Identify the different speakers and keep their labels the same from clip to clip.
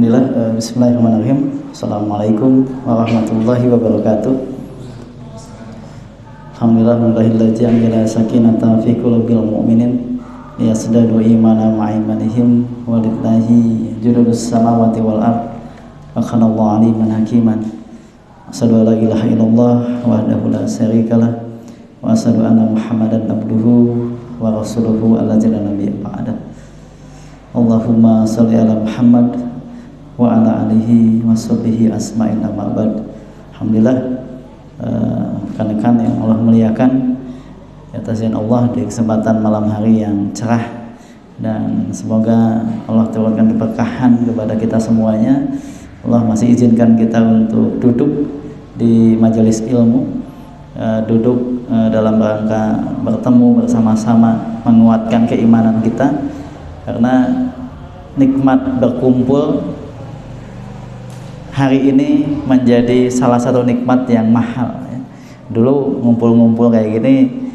Speaker 1: Alhamdulillah, bismillahirrahmanirrahim. Assalamualaikum warahmatullahi wabarakatuh. Alhamdulillahilladzi anzala sakinata fi qulubil mu'minin liyasdadu imanan ma'a imanihim walillahi junudus samawati wal ard wa kana Allahu aliman hakiman. Asyhadu an la ilaha illallah wahdahu la syarikalah wa asyhadu anna Muhammadan abduhu wa rasuluhu allazi la nabiyya ba'da. Allahumma shalli ala Muhammad wa ala alihi wa sahbihi asma'in amma ba'd. Alhamdulillah, rekan-rekan yang Allah muliakan, atas izin Allah di kesempatan malam hari yang cerah, dan semoga Allah turunkan keberkahan kepada kita semuanya. Allah masih izinkan kita untuk duduk di majelis ilmu, duduk dalam rangka bertemu bersama-sama menguatkan keimanan kita, karena nikmat berkumpul hari ini menjadi salah satu nikmat yang mahal ya. Dulu ngumpul-ngumpul kayak gini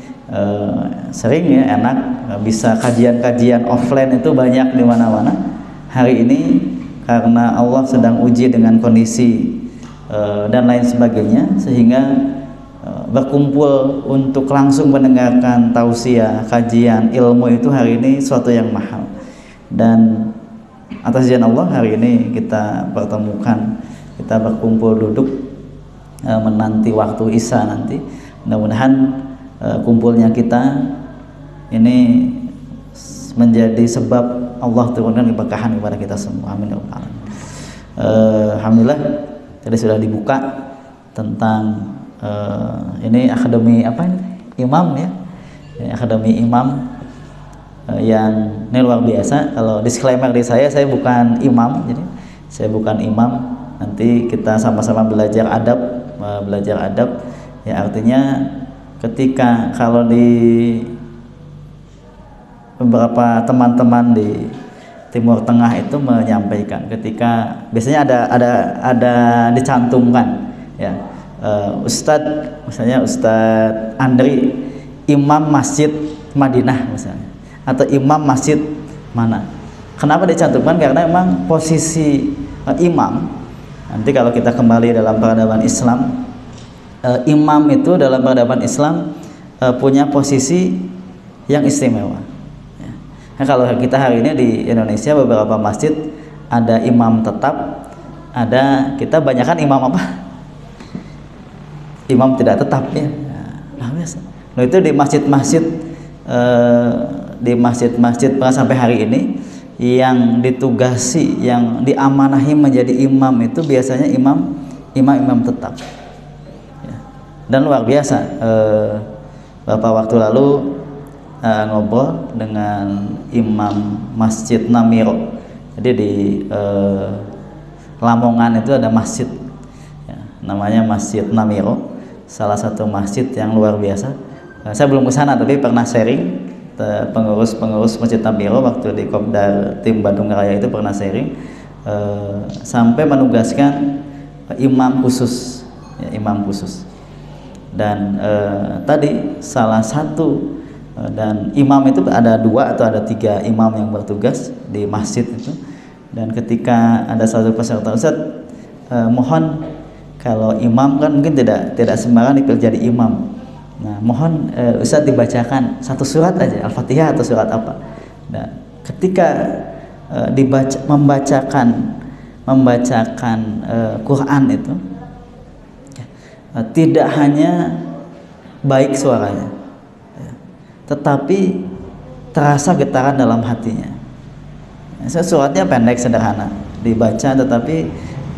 Speaker 1: sering ya, enak, bisa kajian-kajian offline itu banyak di mana-mana. Hari ini karena Allah sedang uji dengan kondisi dan lain sebagainya, sehingga berkumpul untuk langsung mendengarkan tausiah, kajian, ilmu itu hari ini suatu yang mahal. Dan atas izin Allah hari ini kita pertemukan, kita berkumpul duduk menanti waktu Isya nanti. Mudah-mudahan kumpulnya kita ini menjadi sebab Allah turunkan keberkahan kepada kita semua. Amin ya rabbal alamin. Alhamdulillah tadi sudah dibuka tentang ini akademi apa ini? Imam ya. Ini akademi Imam yang ini luar biasa. Kalau disclaimer di saya bukan imam, jadi saya bukan imam. Nanti kita sama-sama belajar adab ya, artinya ketika kalau di beberapa teman-teman di Timur Tengah itu menyampaikan, ketika biasanya ada dicantumkan ya, Ustadz, misalnya Ustadz Andri imam masjid Madinah misalnya, atau imam masjid mana. Kenapa dicantumkan? Karena memang posisi imam, nanti kalau kita kembali dalam peradaban Islam, imam itu dalam peradaban Islam punya posisi yang istimewa ya. Nah, kalau kita hari ini di Indonesia beberapa masjid ada imam tetap, ada kita banyakkan imam apa? Imam tidak tetap ya. Nah, biasa. Nah, itu di masjid-masjid sampai hari ini yang ditugasi, yang diamanahi menjadi imam itu biasanya imam tetap ya. Dan luar biasa, beberapa waktu lalu ngobrol dengan imam Masjid Namiro. Jadi di Lamongan itu ada masjid ya, namanya Masjid Namiro, salah satu masjid yang luar biasa. Saya belum ke sana tapi pernah sharing, pengurus Masjid Namiro waktu di Kopdar tim Bandung Raya itu pernah sharing, sampai menugaskan imam khusus ya, imam khusus. Dan tadi salah satu dan imam itu ada 2 atau ada 3 imam yang bertugas di masjid itu. Dan ketika ada satu peserta, Ustaz, mohon kalau imam kan mungkin tidak sembarangan dipilih jadi imam. Nah, mohon Ustaz dibacakan satu surat aja, Al-Fatihah atau surat apa. Nah, ketika membacakan Quran itu tidak hanya baik suaranya, tetapi terasa getaran dalam hatinya. Suratnya pendek sederhana dibaca, tetapi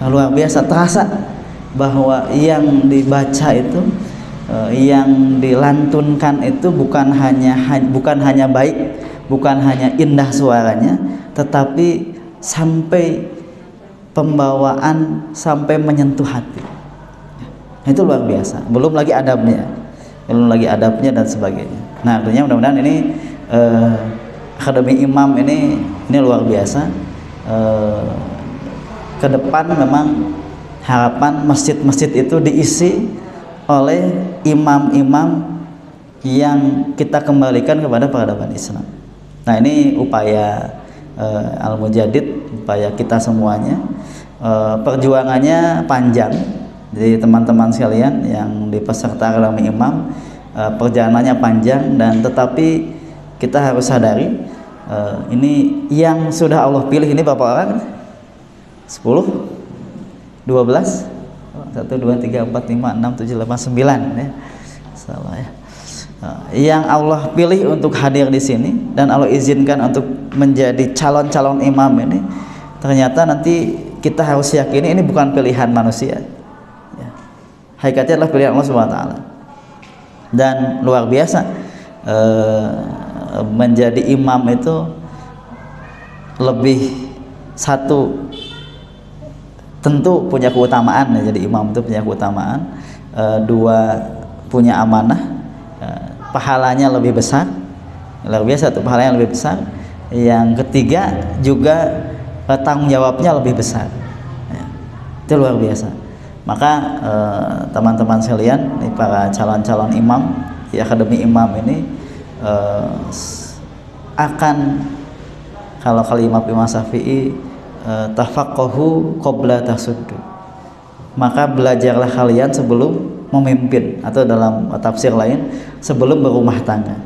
Speaker 1: luar biasa terasa bahwa yang dibaca itu, yang dilantunkan itu bukan hanya baik, bukan hanya indah suaranya, tetapi sampai pembawaan, sampai menyentuh hati. Itu luar biasa. Belum lagi adabnya dan sebagainya. Nah, artinya mudah-mudahan ini akademi imam ini luar biasa. Ke depan memang harapan masjid-masjid itu diisi oleh imam-imam yang kita kembalikan kepada peradaban Islam. Nah, ini upaya Al-Mujadid supaya kita semuanya perjuangannya panjang. Jadi teman-teman sekalian yang di peserta akademi imam, perjalanannya panjang, dan tetapi kita harus sadari ini yang sudah Allah pilih ini berapa orang? 10, 12, 1, 2, 3, 4, 5, 6, 7, 8, 9 ya. Salah ya. Yang Allah pilih untuk hadir di sini dan Allah izinkan untuk menjadi calon-calon imam ini, ternyata nanti kita harus yakini ini bukan pilihan manusia ya. Hakikatnya adalah pilihan Allah Subhanahu wa taala. Dan luar biasa, menjadi imam itu lebih satu, tentu punya keutamaan ya, jadi imam itu punya keutamaan. Dua, punya amanah, pahalanya lebih besar, luar biasa tuh, pahalanya lebih besar. Yang ketiga juga tanggung jawabnya lebih besar ya, itu luar biasa. Maka teman-teman sekalian, para calon-calon imam di akademi imam ini akan, kalau kalimat Imam Syafi'i, tafaqahu qabla tasuddu, maka belajarlah kalian sebelum memimpin, atau dalam tafsir lain sebelum berumah tangga.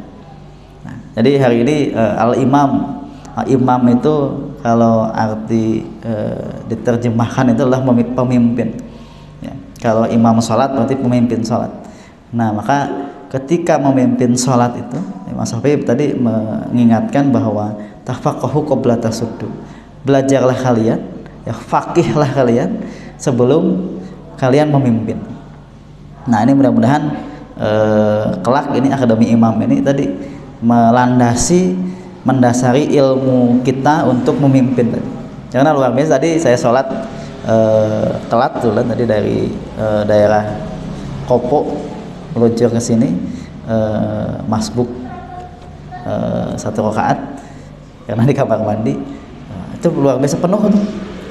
Speaker 1: Nah, jadi hari ini al-imam, imam itu kalau arti diterjemahkan itu adalah pemimpin ya. Kalau imam sholat berarti pemimpin sholat. Nah, maka ketika memimpin sholat itu, Imam Syafi'i tadi mengingatkan bahwa tafaqahu qabla tasuddu, belajarlah kalian ya, faqihlah kalian sebelum kalian memimpin. Nah, ini mudah-mudahan kelak ini akademi imam ini tadi mendasari ilmu kita untuk memimpin tadi. Karena luar biasa, tadi saya sholat telat tuh tadi dari daerah Kopo meluncur ke sini, masbuk 1 rakaat karena di kamar mandi. Itu luar biasa penuh tuh,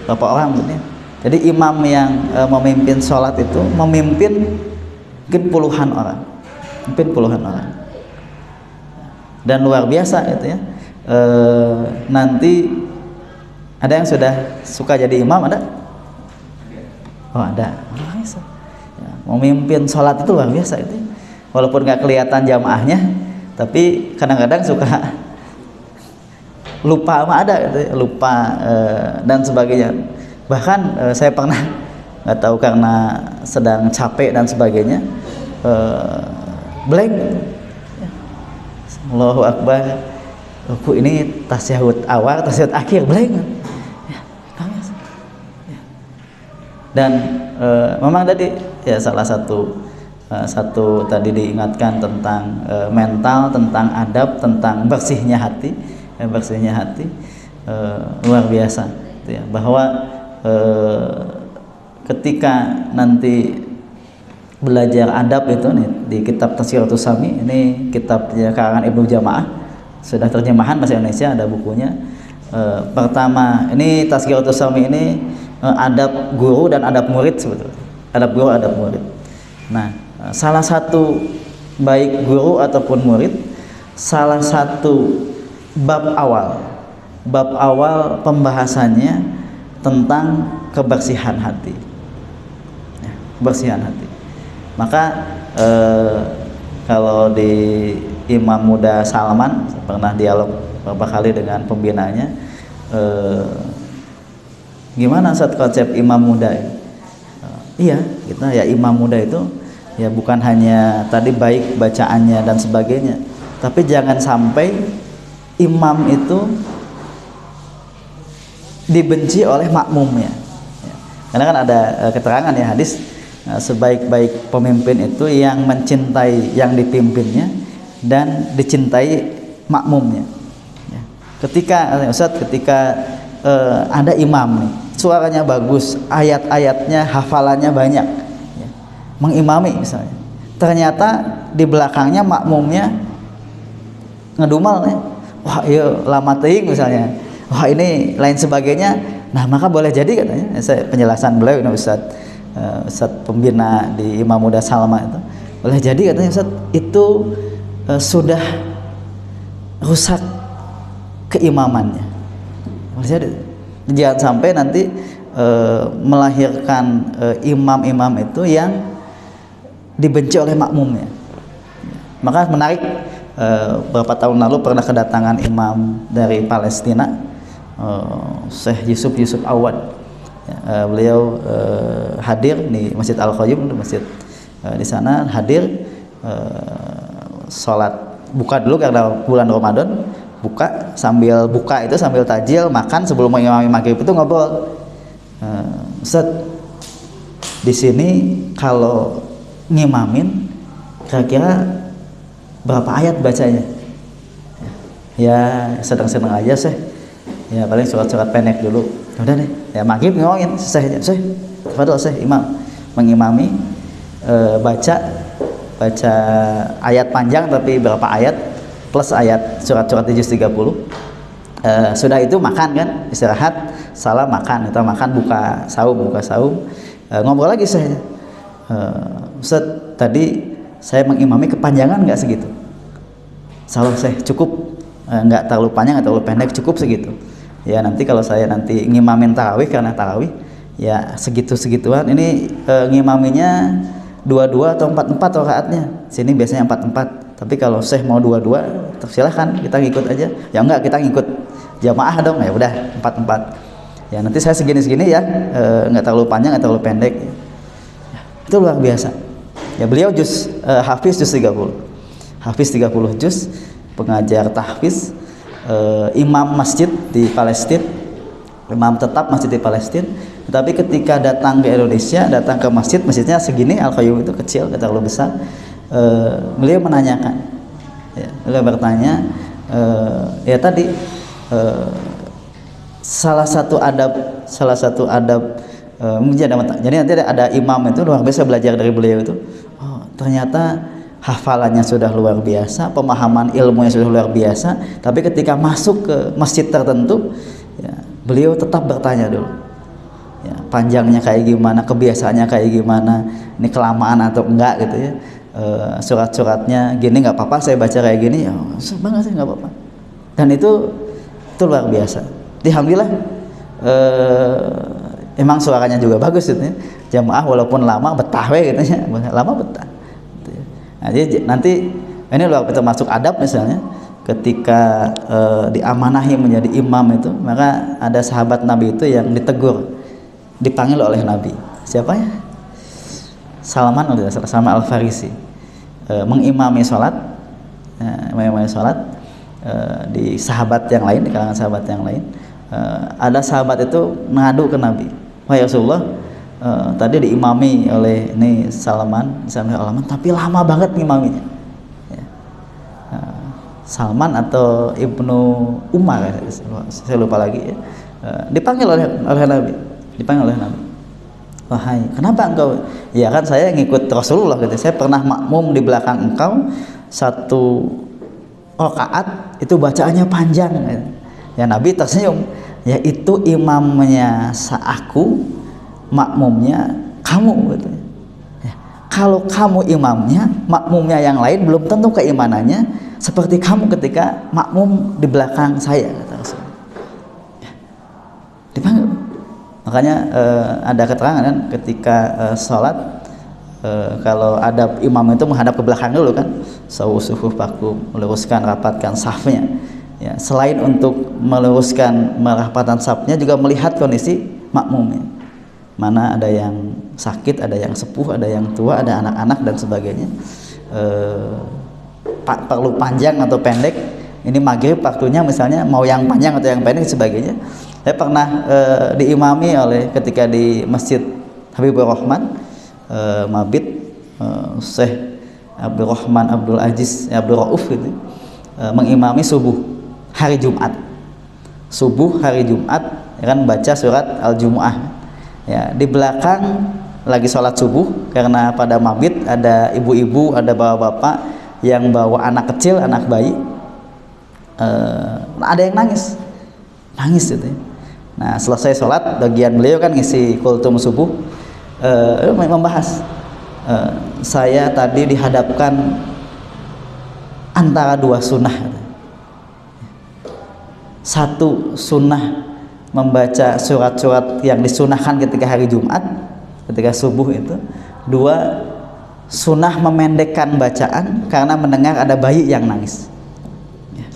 Speaker 1: berapa orang gitu ya. Jadi imam yang memimpin sholat itu memimpin mungkin puluhan orang, dan luar biasa itu ya. Nanti ada yang sudah suka jadi imam, ada? Oh, ada. Luar biasa ya, memimpin sholat itu luar biasa itu ya. Walaupun nggak kelihatan jamaahnya, tapi kadang-kadang suka lupa sama ada gitu ya, lupa dan sebagainya. Bahkan saya pernah, nggak tahu karena sedang capek dan sebagainya, blank gitu. Allahu Akbar, ini tasyahud awal, tasyahud akhir, blank ya, ya. Dan memang tadi ya salah satu tadi diingatkan tentang mental, tentang adab, tentang bersihnya hati, luar biasa gitu ya, bahwa ketika nanti belajar adab itu nih, di kitab Tazkiratus Sami, ini kitabnya karangan Ibnu Jamaah, sudah terjemahan bahasa Indonesia, ada bukunya. Pertama, ini Tazkiratus Sami ini adab guru dan adab murid sebetulnya. Adab guru, adab murid. Nah, salah satu baik guru ataupun murid, salah satu bab awal pembahasannya tentang kebersihan hati ya, kebersihan hati. Maka kalau di Imam Muda Salman, pernah dialog beberapa kali dengan pembinanya, gimana saat konsep imam muda? Iya, kita ya imam muda itu ya bukan hanya tadi baik bacaannya dan sebagainya, tapi jangan sampai imam itu dibenci oleh makmumnya ya. Karena kan ada keterangan ya, hadis, sebaik-baik pemimpin itu yang mencintai yang dipimpinnya dan dicintai makmumnya ya. Ketika Ustaz, ketika ada imam nih, suaranya bagus, ayat-ayatnya hafalannya banyak ya, mengimami misalnya, ternyata di belakangnya makmumnya ngedumal nih, wah iya lama teuing misalnya, wah ini lain sebagainya. Nah, maka boleh jadi katanya, saya penjelasan beliau ini Ustaz pembina di Imam Muda Salma itu, boleh jadi katanya Ustaz itu sudah rusak keimamannya. Boleh jadi Jangan sampai nanti melahirkan imam-imam itu yang dibenci oleh makmumnya. Maka menarik, beberapa tahun lalu pernah kedatangan imam dari Palestina, Syekh Yusuf Awad. Beliau hadir di Masjid Al-Qayyum, masjid di sana hadir, sholat buka dulu karena bulan Ramadan, sambil buka itu sambil tajil makan sebelum mengimami maghrib itu ngobrol, Ustaz, di sini kalau ngimamin kira-kira berapa ayat bacanya? Ya sedang-sedang aja sih, ya paling surat-surat pendek dulu. Udah deh, ya maghrib ngomongin selesai aja. Fadol imam mengimami, baca ayat panjang tapi berapa ayat plus ayat surat-surat di juz 30. Sudah itu makan kan, istirahat, salam, makan, kita makan, buka saum, ngobrol lagi saya, Ustaz, tadi saya mengimami kepanjangan nggak segitu? Salah saya cukup, nggak terlalu panjang, nggak terlalu pendek, cukup segitu. Ya nanti kalau saya nanti ngimamin tarawih, karena tarawih ya segitu-segituan. Ini ngimaminya 22 atau 44 rakaatnya. Sini biasanya 44. Tapi kalau Syekh mau 22, silahkan kita ngikut aja. Ya enggak, kita ngikut jamaah dong. Ya udah 44. Ya nanti saya segini-segini ya, nggak terlalu panjang, nggak terlalu pendek. Ya, itu luar biasa. Ya beliau hafiz juz 30. Hafiz 30 juz, pengajar tahfiz, imam masjid di Palestina, imam tetap masjid di Palestina. Tapi ketika datang ke Indonesia, datang ke masjidnya segini, Al-Qayyum itu kecil, tidak terlalu besar. Beliau menanyakan, ya, beliau bertanya, ya tadi salah satu adab jadi nanti ada imam itu luar biasa, belajar dari beliau itu. Oh, ternyata hafalannya sudah luar biasa, pemahaman ilmunya sudah luar biasa, tapi ketika masuk ke masjid tertentu, ya, beliau tetap bertanya dulu, ya, panjangnya kayak gimana, kebiasaannya kayak gimana, ini kelamaan atau enggak gitu ya. Surat-suratnya gini nggak apa-apa saya baca kayak gini, ya banget sih nggak apa-apa. Dan itu luar biasa. Alhamdulillah, emang suaranya juga bagus gitu ya. Jamaah walaupun lama betah we gitu ya, lama betah. Nah, jadi nanti ini luar biasa, masuk adab misalnya ketika diamanahi menjadi imam itu, maka ada sahabat Nabi itu yang ditegur, dipanggil oleh Nabi. Siapa ya? Salman Al-Farisi, mengimami sholat, di sahabat yang lain, di kalangan sahabat yang lain. Ada sahabat itu mengadu ke Nabi, wahai Rasulullah, tadi diimami oleh ini Salman, tapi lama banget ngimaminya. Ya. Salman atau Ibnu Umar, saya lupa lagi ya. Dipanggil oleh Nabi. Wahai, kenapa engkau? Ya kan saya ngikut Rasulullah gitu. Saya pernah makmum di belakang engkau, satu rakaat itu bacaannya panjang. Gitu. Ya Nabi tersenyum. Ya itu imamnya aku, makmumnya kamu gitu. Ya, kalau kamu imamnya, makmumnya yang lain belum tentu keimanannya seperti kamu ketika makmum di belakang saya, kata Rasul. Ya, dipanggil. Makanya ada keterangan kan ketika sholat, kalau ada imam itu menghadap ke belakang dulu kan, sawusufuh pakum, meluruskan, rapatkan safnya. Ya, selain untuk meluruskan, merapatkan safnya, juga melihat kondisi makmumnya. Mana ada yang sakit, ada yang sepuh, ada yang tua, ada anak-anak dan sebagainya. Perlu panjang atau pendek. Ini maghrib waktunya misalnya mau yang panjang atau yang pendek sebagainya. Saya pernah diimami oleh ketika di Masjid Habibur Rahman, Mabit, Syekh Abdul Rahman Abdul Aziz Abdul Rauf gitu, mengimami subuh hari Jumat. Subuh hari Jumat, ya kan, baca surat Al-Jumu'ah. Ya, di belakang lagi sholat subuh, karena pada Mabit ada ibu-ibu, ada bapak-bapak yang bawa anak kecil, anak bayi. Ada yang nangis gitu ya. Nah selesai sholat, bagian beliau kan ngisi kultum subuh, membahas, saya tadi dihadapkan antara dua sunnah. Satu sunnah membaca surat-surat yang disunahkan ketika hari Jumat, ketika subuh itu. Dua, sunnah memendekkan bacaan karena mendengar ada bayi yang nangis. Ya,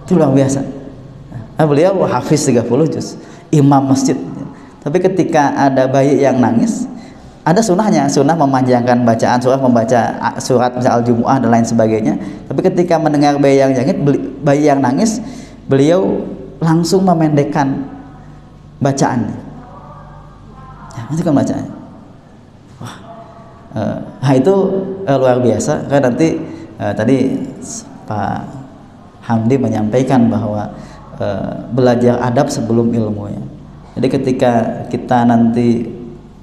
Speaker 1: itu luar biasa. Nah, beliau hafiz 30 juz, imam masjid. Tapi ketika ada bayi yang nangis, ada sunnahnya, sunnah memanjangkan bacaan surat, membaca surat misal Al-Jumu'ah dan lain sebagainya. Tapi ketika mendengar bayi yang nangis, beliau langsung memendekkan bacaannya. Ya, nanti kan bacaannya. Wah, nah itu luar biasa. Kan nanti tadi Pak Hamdi menyampaikan bahwa belajar adab sebelum ilmu ya. Jadi ketika kita nanti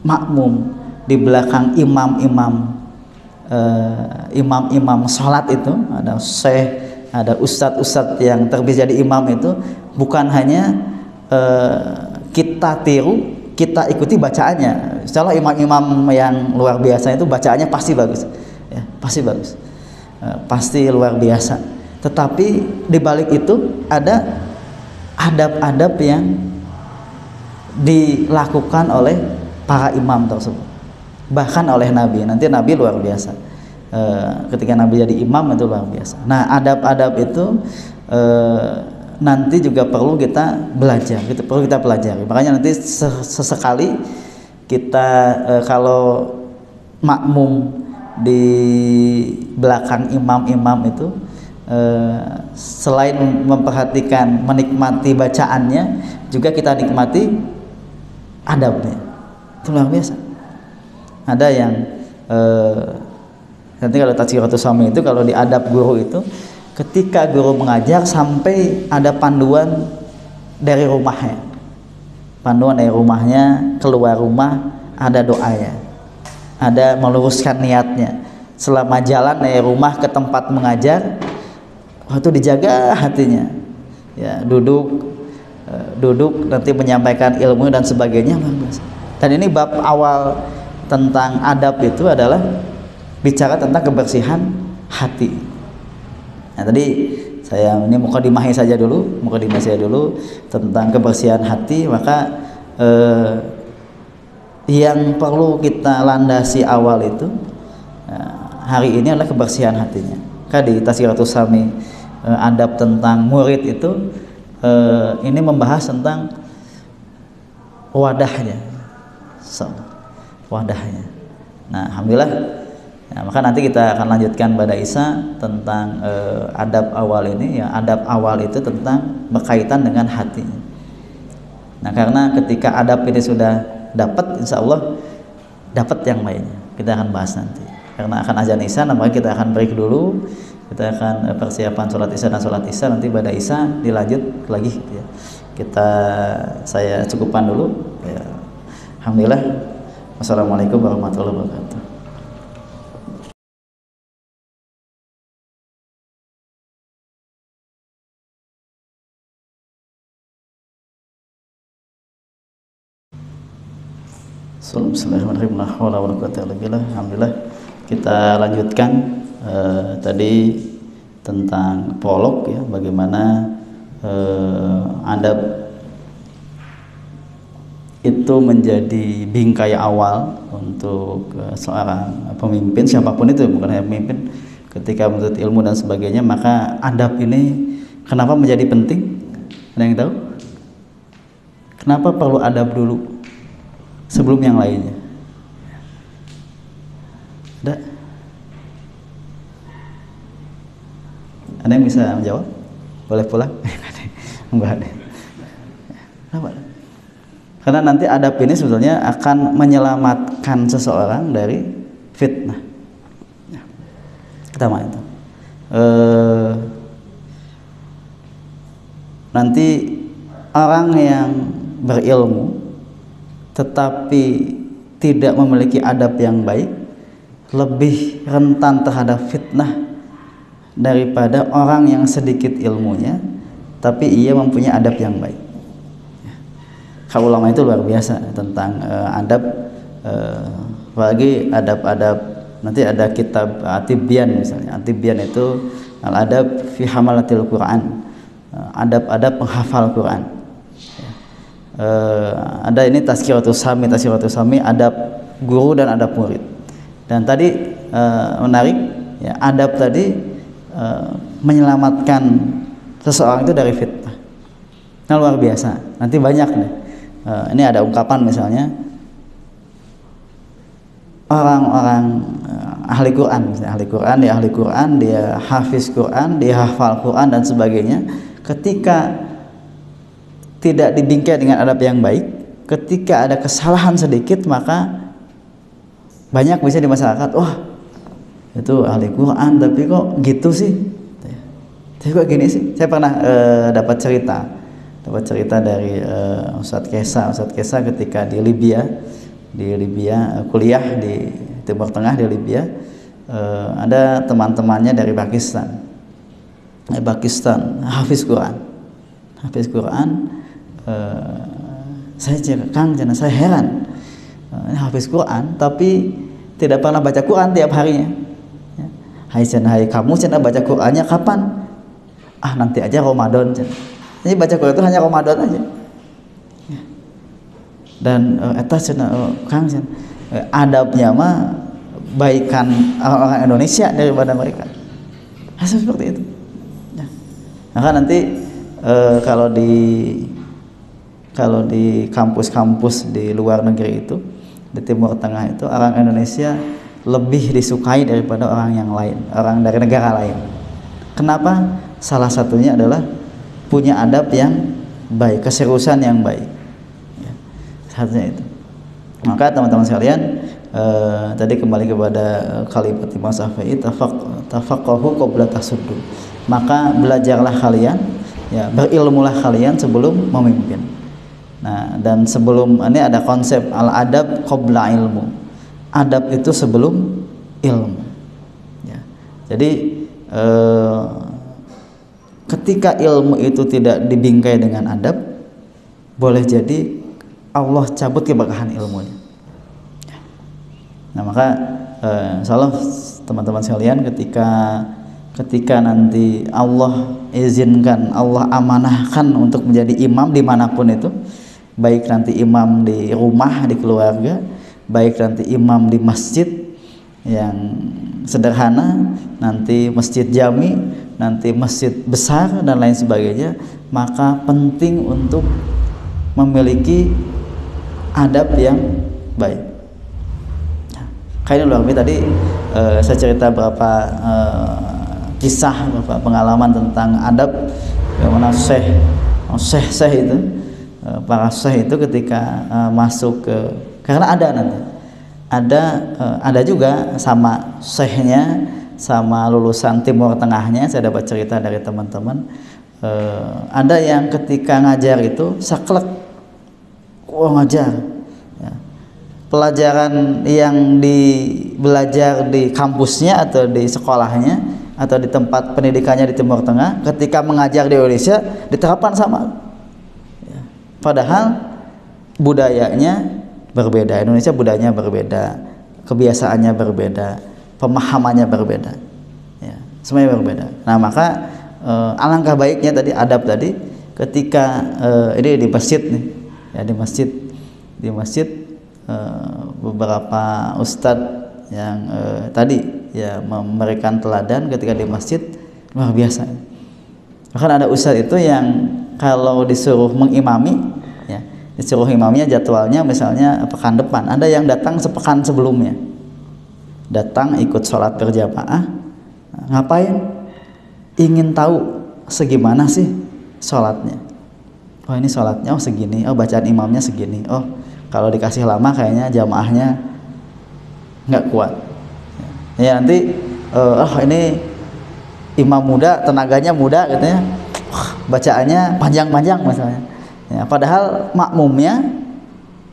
Speaker 1: makmum di belakang imam-imam sholat itu, ada syekh, ada ustadz-ustadz yang terbiasa jadi imam itu, bukan hanya kita tiru, kita ikuti bacaannya. Kalau imam-imam yang luar biasa itu bacaannya pasti bagus, ya, pasti bagus, pasti luar biasa. Tetapi di balik itu ada adab-adab yang dilakukan oleh para imam tersebut, bahkan oleh Nabi. Nanti Nabi luar biasa, ketika Nabi jadi imam itu luar biasa. Nah, adab-adab itu nanti juga perlu kita belajar, perlu kita pelajari. Makanya nanti sesekali kita kalau makmum di belakang imam-imam itu, selain memperhatikan, menikmati bacaannya, juga kita nikmati adabnya. Itu luar biasa. Ada yang nanti kalau Tazkiratus Shami itu, kalau di adab guru itu, ketika guru mengajar sampai ada panduan dari rumahnya, panduan dari rumahnya, keluar rumah ada doanya, ada meluruskan niatnya. Selama jalan dari rumah ke tempat mengajar, waktu dijaga hatinya, ya, duduk nanti menyampaikan ilmu dan sebagainya. Dan ini bab awal tentang adab itu adalah bicara tentang kebersihan hati. Nah, tadi saya ini mukadimahi saja dulu tentang kebersihan hati. Maka yang perlu kita landasi awal itu hari ini adalah kebersihan hatinya. Di Tazkiratus Shami adab tentang murid itu ini membahas tentang wadahnya, wadahnya. Nah, alhamdulillah. Nah, maka nanti kita akan lanjutkan pada Isa tentang adab awal ini. Ya, adab awal itu tentang berkaitan dengan hati. Nah, karena ketika adab ini sudah dapat, insya Allah dapat yang lainnya. Kita akan bahas nanti. Karena akan azan Isa, maka kita akan break dulu. Kita akan persiapan sholat Isya dan sholat Isya, nanti pada Isya dilanjut lagi ya. Saya cukupkan dulu ya. Alhamdulillah. Wassalamualaikum warahmatullahi wabarakatuh. Bismillahirrahmanirrahim. Alhamdulillah, kita lanjutkan tadi tentang prolog ya, bagaimana adab itu menjadi bingkai awal untuk seorang pemimpin, siapapun itu, bukan hanya pemimpin, ketika menuntut ilmu dan sebagainya. Maka adab ini kenapa menjadi penting? Ada yang tahu? Kenapa perlu adab dulu sebelum yang lainnya? Ada? Ada yang bisa menjawab? Boleh pulang? Enggak ada. Kenapa? Karena nanti adab ini sebetulnya akan menyelamatkan seseorang dari fitnah. Pertama itu. Nanti orang yang berilmu tetapi tidak memiliki adab yang baik lebih rentan terhadap fitnah daripada orang yang sedikit ilmunya tapi ia mempunyai adab yang baik. Ulama itu luar biasa tentang adab, apalagi adab-adab. Nanti ada kitab At-Tibyan misalnya. At-Tibyan itu al-adab fi hamalatil Quran, adab-adab penghafal Quran. ada ini tazkiratus sami, adab guru dan adab murid. Dan tadi menarik ya, adab tadi menyelamatkan seseorang itu dari fitnah. Nah, luar biasa. Nanti banyak nih. Ini ada ungkapan misalnya orang-orang ahli Quran, misalnya ahli Quran, dia hafiz Quran, dia hafal Quran dan sebagainya. Ketika tidak dibingkai dengan adab yang baik, ketika ada kesalahan sedikit, maka banyak bisa di masyarakat, wah itu ahli Quran tapi kok gitu sih, tapi kok gini sih. Saya pernah dapat cerita dari Ustadz Kesa ketika di Libya kuliah di Timur Tengah, di Libya. Ada teman-temannya dari Pakistan hafiz Quran. Saya heran, hafiz Quran tapi tidak pernah baca Quran tiap harinya. Hai kamu cina baca Qurannya kapan? Nanti aja Ramadan. Jadi baca Quran itu hanya Ramadan aja. Dan eta cina Kang cina adabnya mah baikan orang Indonesia daripada mereka. Hasil seperti itu. Maka nanti kalau di kampus-kampus di luar negeri itu, di Timur Tengah itu, orang Indonesia lebih disukai daripada orang yang lain, orang dari negara lain. Kenapa? Salah satunya adalah punya adab yang baik, keseriusan yang baik. Ya, satunya itu. Maka teman-teman sekalian, tadi kembali kepada kalimat Imam Syafi'i, tafaqahu qabla tasuddu. Maka belajarlah kalian, ya, berilmulah kalian sebelum memimpin. Nah, dan sebelum ini ada konsep al-adab qabla ilmu. Adab itu sebelum ilmu. Ya. Jadi ketika ilmu itu tidak dibingkai dengan adab, boleh jadi Allah cabut keberkahan ilmunya. Nah, maka insyaallah teman-teman sekalian, ketika nanti Allah izinkan, Allah amanahkan untuk menjadi imam dimanapun itu, baik nanti imam di rumah, di keluarga, baik nanti imam di masjid yang sederhana, nanti masjid jami, nanti masjid besar dan lain sebagainya, maka penting untuk memiliki adab yang baik. Kayaknya luar biasa. Tadi saya cerita beberapa kisah, beberapa pengalaman tentang adab, bagaimana syekh itu, para syekh itu ketika masuk ke, karena ada juga sama syekhnya, sama lulusan Timur Tengahnya. Saya dapat cerita dari teman-teman, ada yang ketika ngajar itu saklek, ngajar ya. Pelajaran yang belajar di kampusnya atau di sekolahnya atau di tempat pendidikannya di Timur Tengah, ketika mengajar di Indonesia diterapkan sama ya. Padahal budayanya berbeda, Indonesia budayanya berbeda, kebiasaannya berbeda, pemahamannya berbeda ya, semuanya berbeda. Nah, maka alangkah baiknya tadi adab tadi, ketika ini di masjid nih ya, di masjid beberapa ustadz yang tadi ya memberikan teladan ketika di masjid, luar biasa. Bahkan ada ustadz itu yang kalau disuruh mengimami ya, disuruh imamnya jadwalnya misalnya pekan depan, ada yang datang sepekan sebelumnya, datang ikut sholat berjamaah. Ngapain? Ingin tahu segimana sih sholatnya. Oh, ini sholatnya segini, bacaan imamnya segini, kalau dikasih lama kayaknya jamaahnya nggak kuat ya, nanti ini imam muda, tenaganya muda katanya, bacaannya panjang-panjang misalnya ya, padahal makmumnya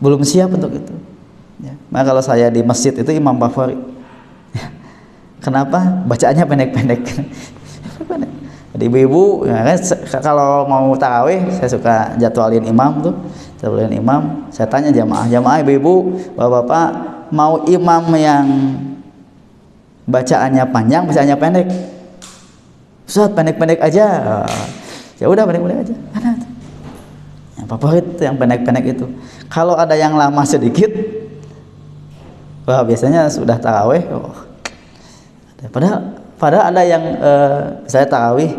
Speaker 1: belum siap untuk itu ya. Maka kalau saya di masjid itu imam favorit ya. Kenapa? Bacaannya pendek-pendek. Jadi ibu-ibu ya, kan, kalau mau tarawih saya suka jadwalin imam tuh, saya tanya jamaah ibu-ibu, bapak-bapak, mau imam yang bacaannya panjang, bacaannya pendek? Ustaz, pendek-pendek aja. Ya udah, pendek-pendek aja. Ada. Ya. Yang favorit itu yang pendek-pendek itu. Kalau ada yang lama sedikit, wah biasanya sudah tarawih. Oh. Padahal ada yang saya tarawih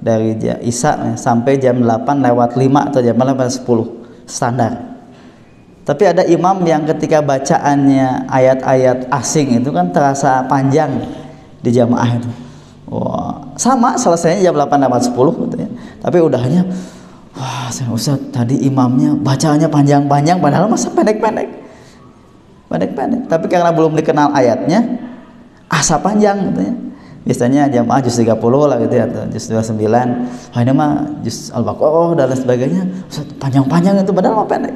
Speaker 1: dari Isya sampai jam 8 lewat 5 atau jam 8 10 standar. Tapi ada imam yang ketika bacaannya ayat-ayat asing itu kan terasa panjang di jamaah itu. Wah, sama selesainya jam 8 lewat 10 gitu ya. Tapi udahnya wah, Ustaz tadi imamnya bacaannya panjang-panjang padahal masa pendek-pendek. Pendek-pendek. Tapi karena belum dikenal ayatnya, asa panjang gitu ya. Biasanya jamaah juz 30 lah gitu ya, atau juz 29. Wah, ini mah juz Al-Baqarah dan sebagainya. Ustaz panjang-panjang itu padahal mah pendek.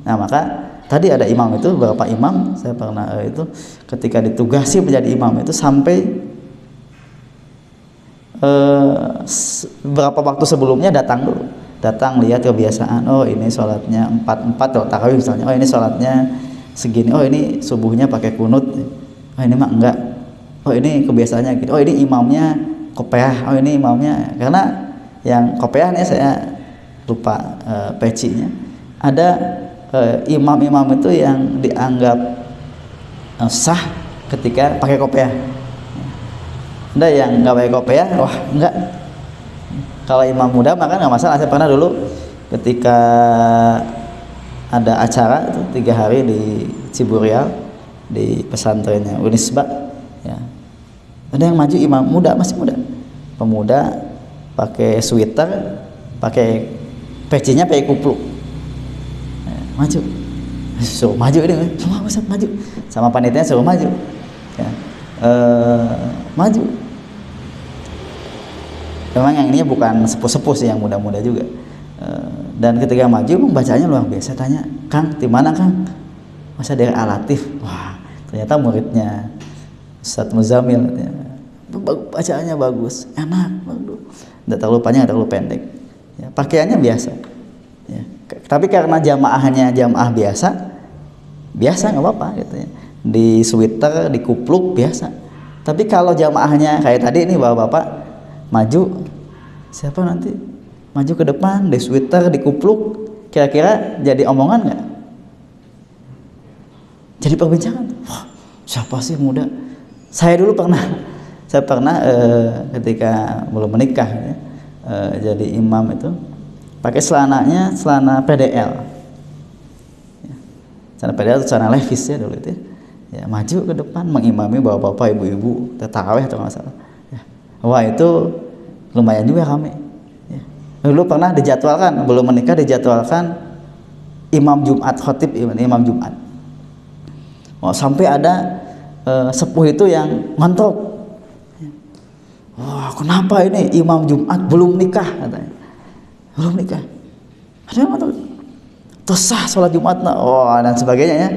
Speaker 1: Nah, maka tadi ada imam itu, beberapa imam saya pernah itu ketika ditugasi menjadi imam itu sampai beberapa waktu sebelumnya datang dulu, datang lihat kebiasaan. Oh ini sholatnya 4-4 atau tarawih misalnya. Oh ini sholatnya segini. Oh ini subuhnya pakai kunut. Oh ini mah enggak. Oh ini kebiasaannya gitu. Oh ini imamnya kopiah. Oh ini imamnya, karena yang kopiah nih saya lupa pecinya. Ada imam-imam itu yang dianggap sah ketika pakai kopiah. Ada yang nggak pakai kopiah, wah enggak. Kalau imam muda maka nggak masalah. Saya pernah dulu ketika ada acara itu 3 hari di Ciburial di pesantrennya Unisba, ya. Ada yang maju imam muda, masih muda, pemuda, pakai sweater, pakai pecinya pakai kupluk. Maju, suruh maju ini, semua Ustaz maju, sama panitia suruh maju, ya. Maju. Memang yang ini bukan sepuh-sepuh sih, yang muda-muda juga. Dan ketika maju membacanya luar biasa. Tanya, Kang, di mana Kang? Masa dari Al-Latif? Wah, ternyata muridnya Ustadz Muzamil. Bacaannya bagus, enak, bagus. Tidak terlalu panjang, tidak terlalu pendek. Ya, pakaiannya biasa. Ya. Tapi karena jamaahnya jamaah biasa nggak apa-apa gitu ya. Di sweater, di kupluk biasa. Tapi kalau jamaahnya kayak tadi ini bapak-bapak maju, siapa nanti maju ke depan di sweater, di kupluk, kira-kira jadi omongan nggak? Jadi perbincangan. Wah, siapa sih muda? Saya dulu pernah ketika belum menikah ya, jadi imam itu pakai celananya celana PDL, ya. Celana PDL itu celana levis ya dulu itu ya. Ya, maju ke depan mengimami bapak-bapak, ibu-ibu tarawih atau nggak salah ya. Wah itu lumayan juga rame ya. Dulu pernah dijadwalkan, belum menikah dijadwalkan imam Jumat, khotib imam Jumat. Oh, sampai ada sepuh itu yang ngontok. Wah kenapa ini imam Jumat belum nikah katanya. Belum nikah. Ada yang ngontok. Tersah sholat Jumat nah. Oh dan sebagainya ya.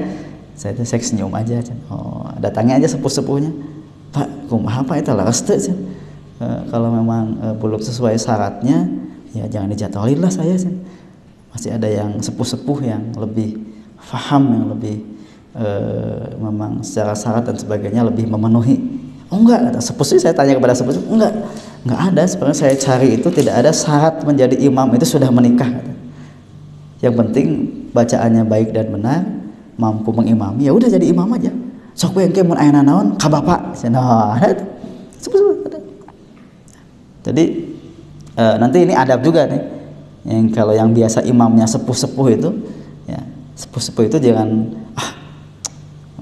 Speaker 1: Saya senyum aja. Oh datangnya aja sepuh-sepuhnya. Pak, kumaha apa itu lah restu. Kalau memang belum sesuai syaratnya, ya jangan dijadwalin lah saya. Masih ada yang sepuh-sepuh yang lebih faham, yang lebih memang secara syarat dan sebagainya lebih memenuhi. Oh enggak, sepuh sih saya tanya kepada sepuh, enggak ada. Sebenarnya saya cari itu tidak ada syarat menjadi imam itu sudah menikah. Yang penting bacaannya baik dan benar, mampu mengimami, ya udah jadi imam aja. Sok we engke mun aya naon ka bapak. Nah, ada. Jadi nanti ini adab juga nih. Yang kalau yang biasa imamnya sepuh-sepuh itu, ya sepuh-sepuh itu jangan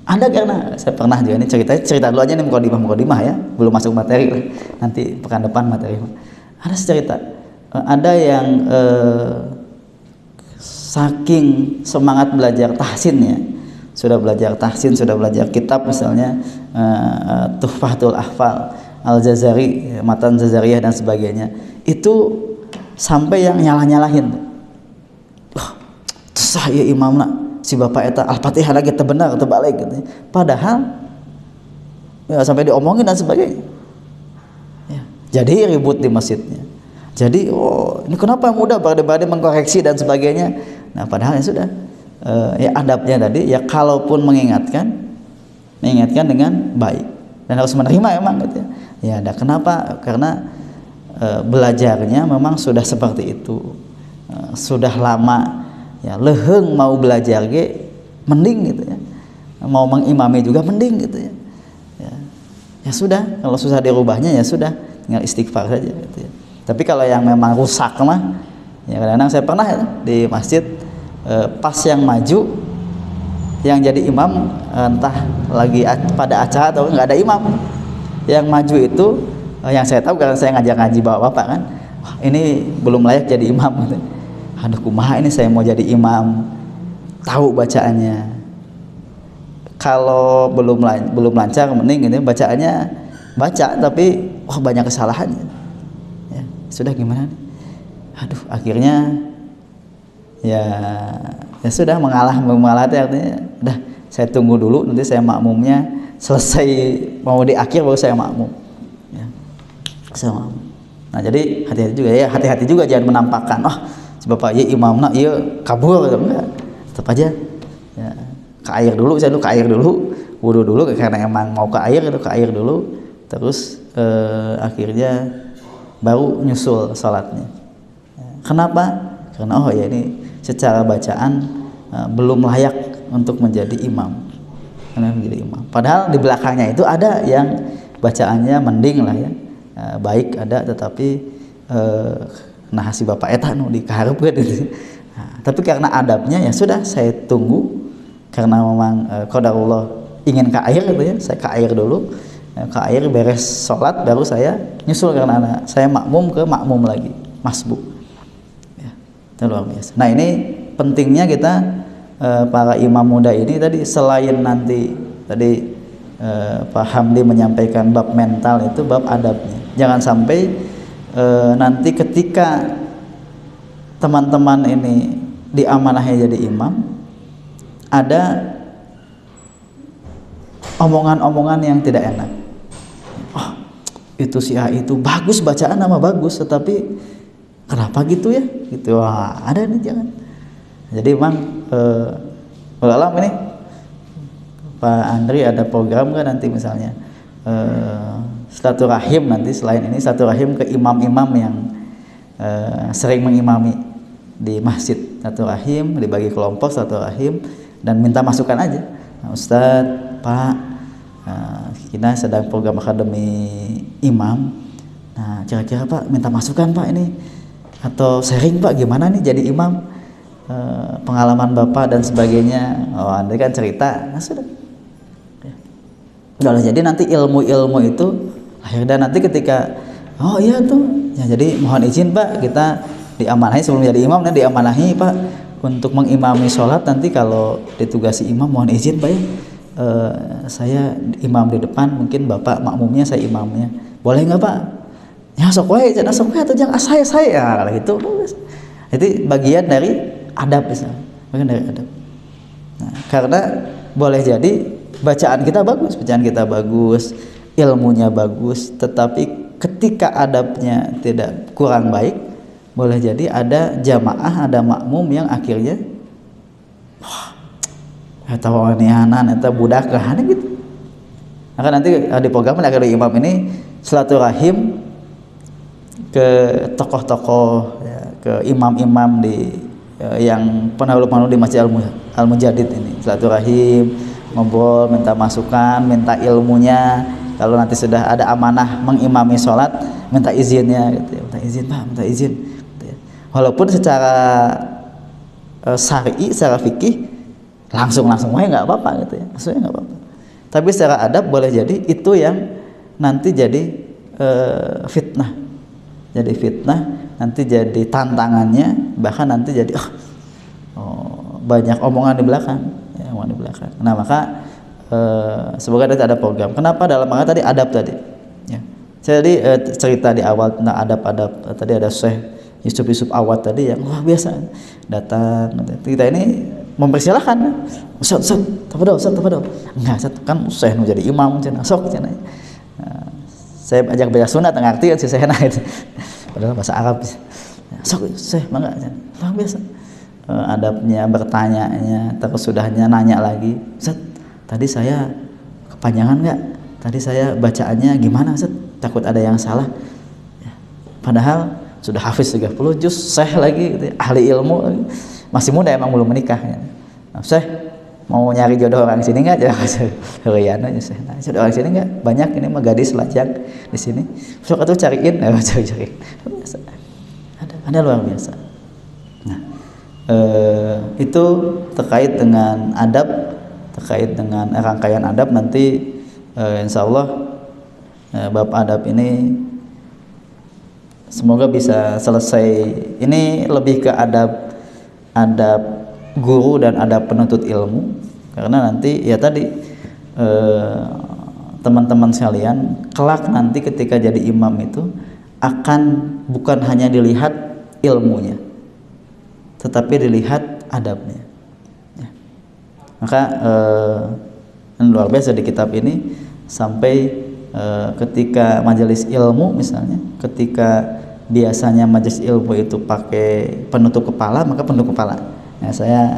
Speaker 1: ada, karena saya pernah juga ini cerita dulu aja nih mukadimah ya, belum masuk materi nanti pekan depan materi. Ada cerita ada yang saking semangat belajar tahsinnya, sudah belajar tahsin, sudah belajar kitab misalnya Tuhfatul Ahfal Al-Jazari, Matan Jazariyah dan sebagainya, itu sampai yang nyalah-nyalahin. Wah, sah ya imamna si bapak eta Al-Fatihah lagi terbenar terbalik gitu. Padahal ya sampai diomongin dan sebagainya. Ya, jadi ribut di masjidnya. Jadi oh ini kenapa muda bade-bade mengkoreksi dan sebagainya. Nah padahal ya sudah ya adabnya tadi ya, kalaupun mengingatkan dengan baik dan harus menerima emang gitu ya. Ya ada kenapa? Karena belajarnya memang sudah seperti itu. sudah lama ya leheng mau belajar ge mending gitu ya, mau mengimami juga mending gitu ya. Ya sudah, kalau susah dirubahnya ya sudah, tinggal istighfar saja gitu ya. Tapi kalau yang memang rusak mah ya kadang-kadang saya pernah ya, di masjid pas yang maju yang jadi imam entah lagi pada acara atau nggak ada imam, yang maju itu yang saya tahu karena saya ngajak ngaji bawa bapak kan, wah ini belum layak jadi imam gitu. Aduh kumaha ini saya mau jadi imam, tahu bacaannya, kalau belum lancar mending ini bacaannya baca tapi wah banyak kesalahannya ya, sudah gimana nih? Aduh akhirnya ya sudah mengalah itu artinya udah saya tunggu dulu, nanti saya makmumnya selesai mau di akhir baru saya makmum ya. Saya makmum. Nah jadi hati-hati juga ya, hati-hati juga jangan menampakkan si bapak iya imamna iya kabur gitu, enggak, tetap aja ya, ke air dulu, saya dulu ke air dulu, wudu dulu karena emang mau ke air itu, ke air dulu terus akhirnya baru nyusul salatnya. Kenapa? Karena ya ini secara bacaan belum layak untuk menjadi imam, menjadi imam. Padahal di belakangnya itu ada yang bacaannya mending lah ya, baik ada, tetapi nah si bapak eta nu dikaharepkeun gitu. Tapi karena adabnya ya sudah saya tunggu, karena memang qadarullah ingin ke air gitu ya, saya ke air dulu, ke air beres sholat baru saya nyusul karena saya makmum ke makmum lagi, masbuk ya, itu luar biasa. Nah ini pentingnya kita para imam muda ini tadi, selain nanti tadi Pak Hamdi menyampaikan bab mental, itu bab adabnya. Jangan sampai nanti ketika teman-teman ini diamanahi jadi imam, ada omongan-omongan yang tidak enak. Itu si A itu bagus bacaan, nama bagus, tetapi kenapa gitu ya? Gitu. Wah, ada nih, jangan. Jadi memang alam ini Pak Andri ada program kan nanti misalnya silaturahim, nanti selain ini silaturahim ke imam-imam yang sering mengimami di masjid, silaturahim dibagi kelompok silaturahim dan minta masukan aja. Nah, Ustadz, Pak, kita sedang program akademi imam. Nah, kira-kira Pak minta masukan Pak ini, atau sharing Pak gimana nih jadi imam, pengalaman Bapak dan sebagainya. Anda kan cerita, nah sudah. Udah, jadi nanti ilmu-ilmu itu akhirnya nanti ketika iya tuh, ya jadi mohon izin Pak, kita diamanahi sebelum jadi imam dan diamanahi Pak untuk mengimami sholat. Nanti kalau ditugasi imam mohon izin Pak ya, saya imam di depan, mungkin Bapak makmumnya, saya imamnya, boleh nggak Pak? Ya sok wae, jangan sok wae atau jangan saya gitu. Itu bagian dari adab, bagian dari adab. Nah, karena boleh jadi bacaan kita bagus, ilmunya bagus, tetapi ketika adabnya tidak kurang baik, boleh jadi ada jamaah, ada makmum yang akhirnya eta wanianan, eta budak kahana gitu. Maka nanti di program akademi imam ini silaturahim ke tokoh-tokoh ya, ke imam-imam di yang pendahulu-pendahulu di Masjid Al-Mujadid ini, silaturahim, ngobrol, minta masukan, minta ilmunya. Kalau nanti sudah ada amanah mengimami sholat, minta izinnya gitu ya. Minta izin Pak, minta izin gitu ya. Walaupun secara syar'i, secara fikih langsung wae nggak apa-apa gitu ya, maksudnya nggak apa-apa. Tapi secara adab boleh jadi itu yang nanti jadi fitnah, nanti jadi tantangannya, bahkan nanti jadi banyak omongan di belakang ya, omongan di belakang. Nah maka semoga ada program. Kenapa dalam rangka tadi adab tadi ya. Saya tadi cerita di awal tentang adab-adab, tadi ada Syekh Yusuf Awad tadi yang luar biasa datang. Kita ini mempersilahkan, Ustaz, tafadhol, enggak, Ustaz, kan Syekh nu jadi imam cenah, sok cenah. Saya ajak baca sunat, ngerti kan si Syekh itu. Padahal bahasa Arab. Sok Syekh, mangga cenah. Luar biasa. Adabnya, bertanyanya, terus sudahnya nanya lagi, Ustaz, tadi saya kepanjangan enggak? Tadi saya bacaannya gimana Ustaz? Takut ada yang salah. Padahal sudah hafiz 30 juz, syekh lagi gitu ya, ahli ilmu, masih muda emang belum menikah ya. Nah, syekh mau nyari jodoh orang sini nggak? Herian aja syekh. Nah, jodoh orang sini nggak? Banyak ini mah gadis lajang di sini. Sok atuh cariin, cari. Biasa. Ada luar biasa. Nah, itu terkait dengan adab, terkait dengan rangkaian adab. Nanti insya Allah bab adab ini semoga bisa selesai. Ini lebih ke adab guru dan adab penuntut ilmu, karena nanti ya tadi teman-teman sekalian, kelak nanti ketika jadi imam itu akan bukan hanya dilihat ilmunya, tetapi dilihat adabnya ya. Maka luar biasa di kitab ini sampai ketika majelis ilmu misalnya, ketika biasanya majelis ilmu itu pakai penutup kepala, maka penutup kepala. Nah, saya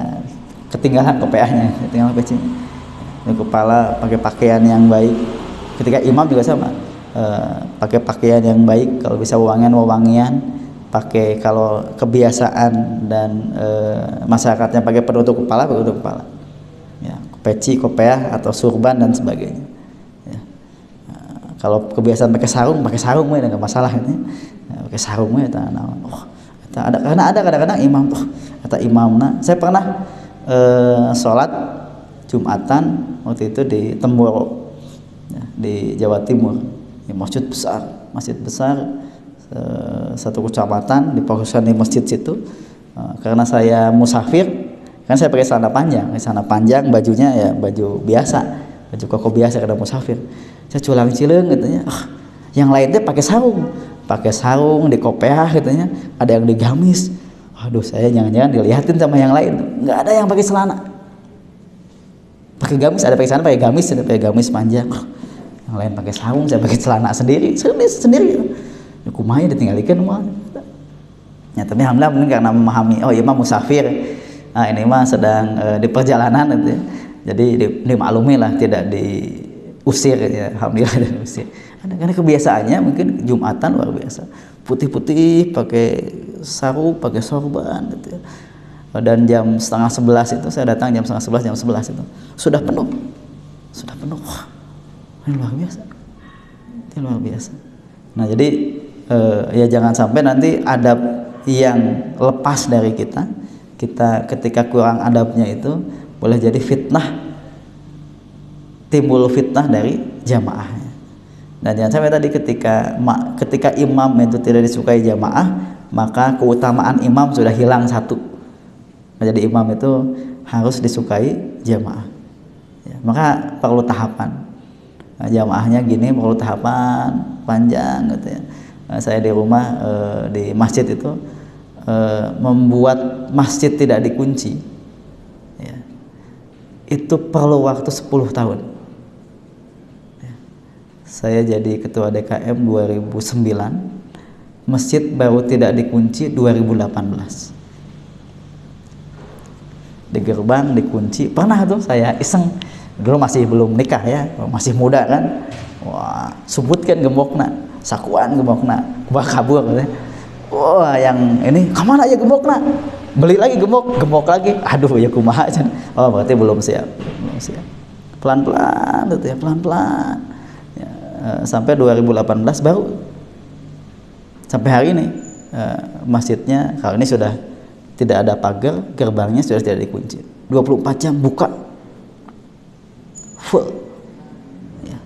Speaker 1: ketinggalan kopiahnya, ketinggalan pecinya. Penutup kepala, pakai pakaian yang baik. Ketika imam juga sama, pakai pakaian yang baik. Kalau bisa wewangian, pakai, kalau kebiasaan dan masyarakatnya pakai penutup kepala, ya, peci, kopiah atau surban dan sebagainya. Kalau kebiasaan pakai sarung ya nggak masalah ini. Pakai sarung ya karena ada kadang-kadang imam kata imamna. Saya pernah sholat Jumatan waktu itu di Temboro ya, di Jawa Timur, di masjid besar satu kecamatan, difokuskan di masjid situ. Karena saya musafir, kan saya pakai celana panjang, bajunya ya baju biasa, baju koko biasa karena musafir. Saya culang cileng katanya, yang lain teh pakai sarung di kopiah katanya, ada yang di gamis. Aduh, saya jangan-jangan dilihatin sama yang lain. Nggak ada yang pakai celana, pakai gamis, ada pakai celana pakai gamis, ada pakai gamis panjang. Yang lain pakai sarung, saya pakai celana sendiri. Kumaha ditinggalikeun mah. Ya, tapi alhamdulillah mungkin karena memahami, oh iya mah musafir. Nah, ini mah sedang di perjalanan gitu ya. Jadi dimaklumi lah, tidak diusir ya, alhamdulillah diusir. Karena kebiasaannya mungkin Jumatan luar biasa, putih-putih, pakai sarung, pakai sorban gitu ya. Dan jam 10:30 itu saya datang, jam 10:30 itu sudah penuh. Wah, ini luar biasa. Nah, jadi ya jangan sampai nanti adab yang lepas dari kita ketika kurang adabnya itu boleh jadi timbul fitnah dari jamaahnya. Dan jangan sampai tadi ketika imam itu tidak disukai jamaah, maka keutamaan imam sudah hilang satu. Nah, jadi imam itu harus disukai jamaah ya, maka perlu tahapan. Nah, jamaahnya gini perlu tahapan panjang gitu ya. Nah, saya di rumah di masjid itu membuat masjid tidak dikunci ya, itu perlu waktu 10 tahun. Saya jadi ketua DKM 2009, masjid baru tidak dikunci 2018. Di gerbang dikunci, pernah tuh saya iseng, dulu masih belum nikah ya, masih muda kan. Wah, sebutkan gembokna, sakuan gembokna, wah kabur katanya. Wah, yang ini kemana aja gembokna? Beli lagi gembok lagi. Aduh ya kumaha aja. Oh, berarti belum siap. Pelan-pelan gitu ya, pelan-pelan. Sampai 2018 baru sampai hari ini masjidnya kalau ini sudah tidak ada pagar, gerbangnya sudah tidak dikunci, 24 jam buka full ya,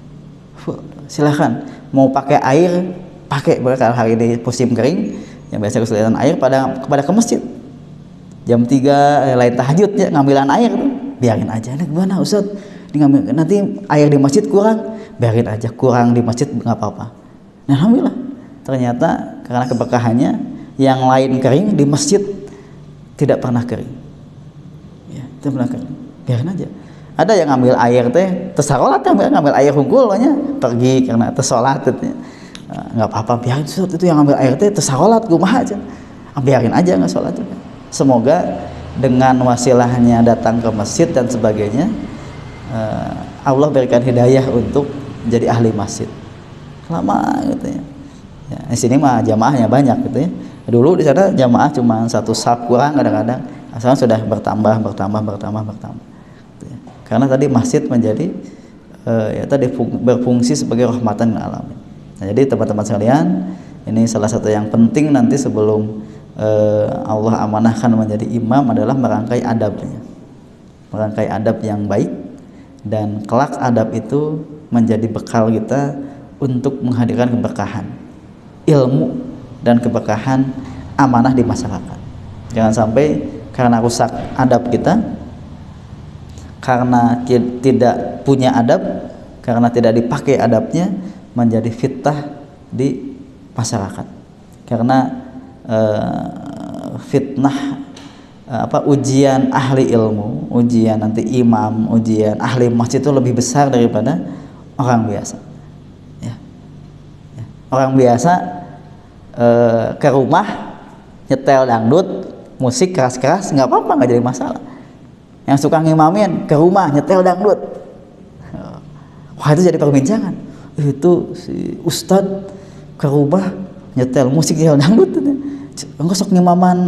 Speaker 1: full. Silahkan mau pakai air pakai, kalau hari ini musim kering yang biasa kesulitan air kepada ke masjid jam 3 lain tahajud ya, ngambilan air tuh biarin aja, gimana Ustaz ini ngambil, nanti air di masjid kurang, biarin aja, kurang di masjid nggak apa-apa. Nah, alhamdulillah ternyata karena keberkahannya yang lain kering, di masjid tidak pernah kering ya, tidak pernah kering, biarin aja. Ada yang ngambil air teh tersalat, ngambil air hungkulnya pergi karena tersalat gitu ya. Nggak apa-apa, biarin itu yang ngambil air teh tersalat kumaha aja, biarin aja nggak sholat juga. Semoga dengan wasilahnya datang ke masjid dan sebagainya, Allah berikan hidayah untuk jadi ahli masjid lama gitu ya. Ya, di sini mah jamaahnya banyak gitu ya. Dulu di sana jamaah cuma satu saf kurang kadang-kadang, sekarang sudah bertambah. Karena tadi masjid menjadi ya tadi berfungsi sebagai rahmatan lil alamin. Nah, jadi teman-teman sekalian, ini salah satu yang penting nanti sebelum Allah amanahkan menjadi imam adalah merangkai adabnya, merangkai adab yang baik, dan kelak adab itu menjadi bekal kita untuk menghadirkan keberkahan ilmu dan keberkahan amanah di masyarakat. Jangan sampai karena rusak adab kita, karena tidak punya adab, karena tidak dipakai adabnya, menjadi fitnah di masyarakat. Karena fitnah ujian ahli ilmu, ujian nanti imam, ujian ahli masjid itu lebih besar daripada orang biasa. Ya. Orang biasa ke rumah nyetel dangdut, musik keras-keras nggak apa-apa, nggak jadi masalah. Yang suka ngimamin ke rumah nyetel dangdut, wah itu jadi perbincangan. Itu si ustadz ke rumah nyetel musik, nyetel dangdut, enggak sok ngimaman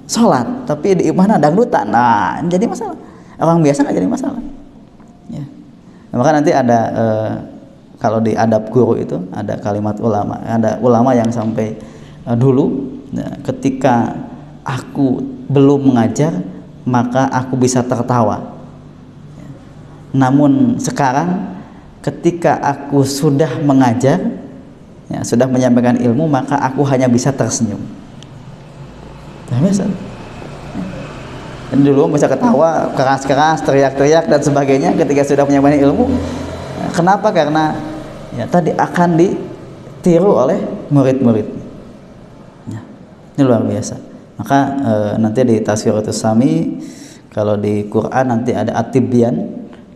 Speaker 1: sholat tapi di mana dangdutan, nah jadi masalah. Orang biasa nggak jadi masalah. Ya. Nah, maka nanti ada kalau di adab guru itu ada kalimat ulama, ada ulama yang sampai dulu ketika aku belum mengajar maka aku bisa tertawa, namun sekarang ketika aku sudah mengajar, ya, sudah menyampaikan ilmu, maka aku hanya bisa tersenyum. Nah, biasa. Dan dulu bisa ketawa keras-keras, teriak-teriak dan sebagainya ketika sudah menyampaikan ilmu. Kenapa? Karena ya tadi akan ditiru oleh murid-murid. Ya, ini luar biasa. Maka nanti di Tazkiratus Sami, kalau di Quran nanti ada At-Tibyan,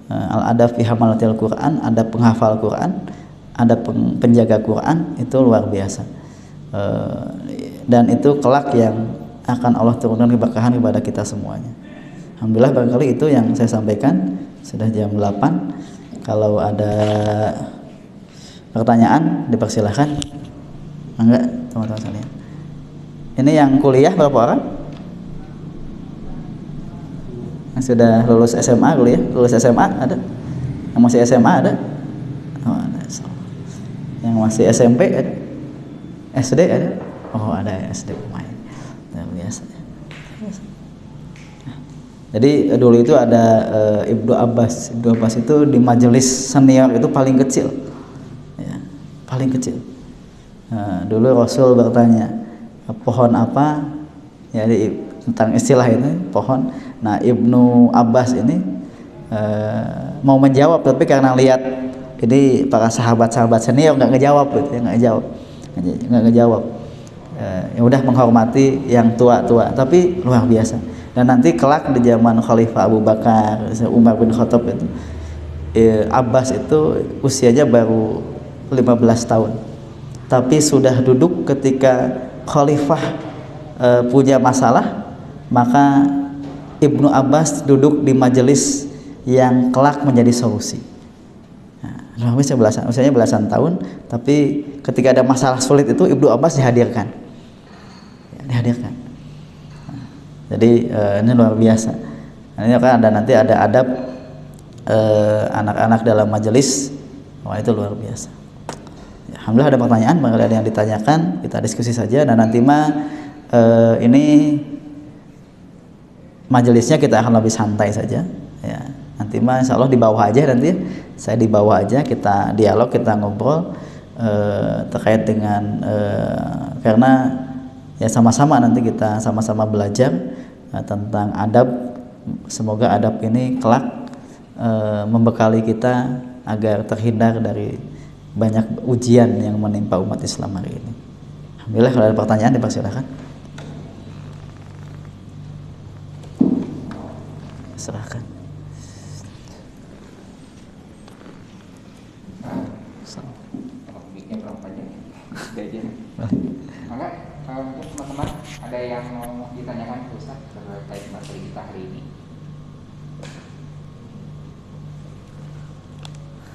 Speaker 1: al-adab fi hamalatil Quran, ada penghafal Quran, ada penjaga Quran, itu luar biasa. Dan itu kelak yang akan Allah turunkan keberkahan kepada kita semuanya. Alhamdulillah, barangkali itu yang saya sampaikan. Sudah jam 8. Kalau ada pertanyaan dipersilahkan. Enggak, teman-teman sekalian. Ini yang kuliah berapa orang? Yang sudah lulus SMA kuliah, lulus SMA ada? Yang masih SMA ada? Oh, ada. Yang masih SMP ada? SD ada? Oh, ada SD lumayan. Biasa. Jadi dulu itu ada Ibnu Abbas. Ibnu Abbas itu di majelis senior itu paling kecil, ya, paling kecil. Dulu Rasul bertanya, pohon apa? Jadi tentang istilah ini pohon. Nah, Ibnu Abbas ini mau menjawab, tapi karena lihat ini para sahabat-sahabat senior nggak ngejawab, gitu ya, nggak ngejawab. Ya udah menghormati yang tua-tua, tapi luar biasa. Dan nanti kelak di zaman Khalifah Abu Bakar, Umar bin Khattab itu, Abbas itu usianya baru 15 tahun, tapi sudah duduk ketika Khalifah punya masalah, maka Ibnu Abbas duduk di majelis yang kelak menjadi solusi. Nah, usianya belasan tahun, tapi ketika ada masalah sulit itu Ibnu Abbas dihadirkan. Dihadirkan. Jadi ini luar biasa. Ini kan nanti ada adab anak-anak dalam majelis. Wah, itu luar biasa. Ya, alhamdulillah ada pertanyaan, barangkali ada yang ditanyakan, kita diskusi saja. Dan nanti ini majelisnya kita akan lebih santai saja. Ya, nanti insya Allah di bawah aja nanti. Saya di bawah aja, kita dialog, kita ngobrol terkait dengan karena ya sama-sama nanti kita sama-sama belajar tentang adab. Semoga adab ini kelak membekali kita agar terhindar dari banyak ujian yang menimpa umat Islam hari ini. Alhamdulillah, kalau ada pertanyaan dipersilakan. Serahkan.
Speaker 2: Maka mungkin teman-teman ada yang mau ditanyakan ke Ustaz terkait materi kita hari ini.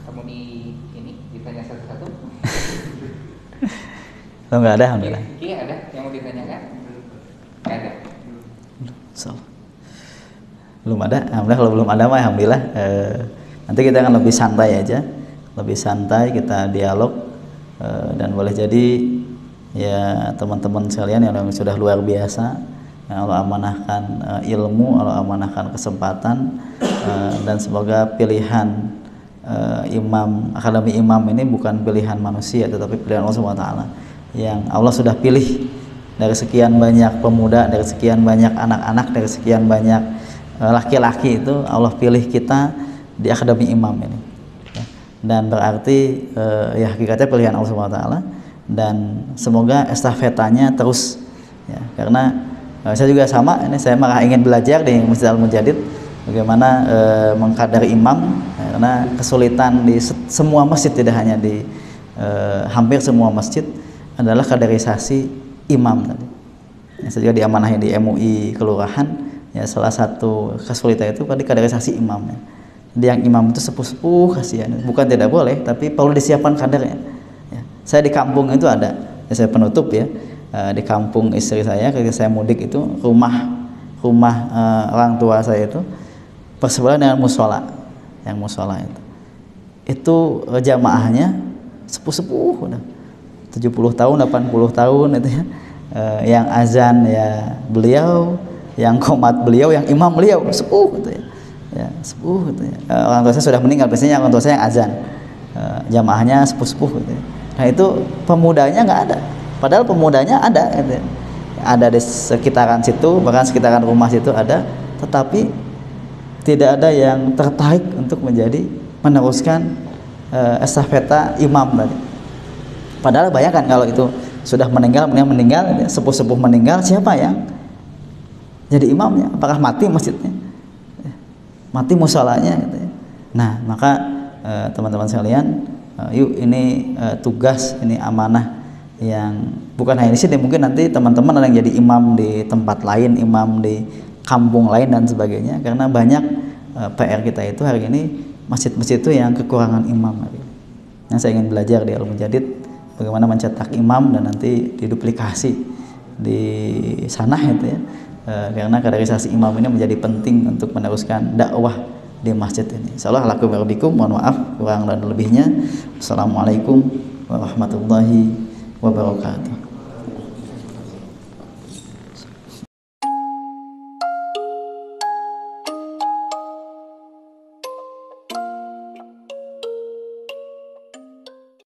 Speaker 2: Kamu ditanya satu-satu?
Speaker 1: Kalau nggak ada, alhamdulillah.
Speaker 2: Iya, ada yang mau ditanyakan?
Speaker 1: Belum ada, alhamdulillah. Kalau belum ada mah alhamdulillah. Nanti kita akan lebih santai aja, lebih santai kita dialog, dan boleh jadi ya teman-teman sekalian yang sudah luar biasa, yang Allah amanahkan ilmu, Allah amanahkan kesempatan, dan semoga pilihan akademi imam ini bukan pilihan manusia tetapi pilihan Allah SWT, yang Allah sudah pilih dari sekian banyak pemuda, dari sekian banyak anak-anak, dari sekian banyak laki-laki, itu Allah pilih kita di akademi imam ini, dan berarti ya hakikatnya pilihan Allah SWT, dan semoga estafetanya terus ya, karena saya juga sama, ini saya malah ingin belajar di Masjid Al-Mujadid bagaimana mengkader imam, karena kesulitan di semua masjid, tidak hanya di hampir semua masjid adalah kaderisasi imam tadi. Ya, saya juga diamanahi di MUI kelurahan, ya salah satu kesulitan itu tadi kaderisasi imamnya. Jadi yang imam itu sepuh-sepuh, kasihan, bukan tidak boleh, tapi perlu disiapkan kadernya. Ya, saya di kampung itu ada, ya saya penutup ya, di kampung istri saya ketika saya mudik itu rumah orang tua saya itu bersebelahan dengan musola, yang musola itu jamaahnya sepuh-sepuh udah 70 tahun 80 tahun itu ya, yang azan ya beliau, yang qomat beliau, yang imam beliau, sepuh gitu ya, ya sepuh gitu ya. Orang tua saya sudah meninggal, biasanya orang tua saya yang azan, jamaahnya sepuh-sepuh gitu ya. Nah itu pemudanya nggak ada, padahal pemudanya ada gitu ya. Ada di sekitaran situ, bahkan sekitaran rumah situ ada, tetapi tidak ada yang tertarik untuk meneruskan estafeta imam tadi. Padahal bayangkan kalau itu sudah meninggal, sepuh-sepuh meninggal, siapa yang jadi imamnya? Apakah mati masjidnya? Mati musolanya gitu ya. Nah, maka teman-teman sekalian, yuk ini tugas, ini amanah yang bukan hanya di sini, mungkin nanti teman-teman ada yang jadi imam di tempat lain, imam di kampung lain dan sebagainya, karena banyak PR kita itu hari ini masjid-masjid itu yang kekurangan imam. Yang saya ingin belajar di Al-Mujadid bagaimana mencetak imam dan nanti diduplikasi di sana itu ya, karena kaderisasi imam ini menjadi penting untuk meneruskan dakwah di masjid ini. Insyaallah lakum warahmatullahi, mohon maaf kurang dan lebihnya. Assalamualaikum warahmatullahi wabarakatuh.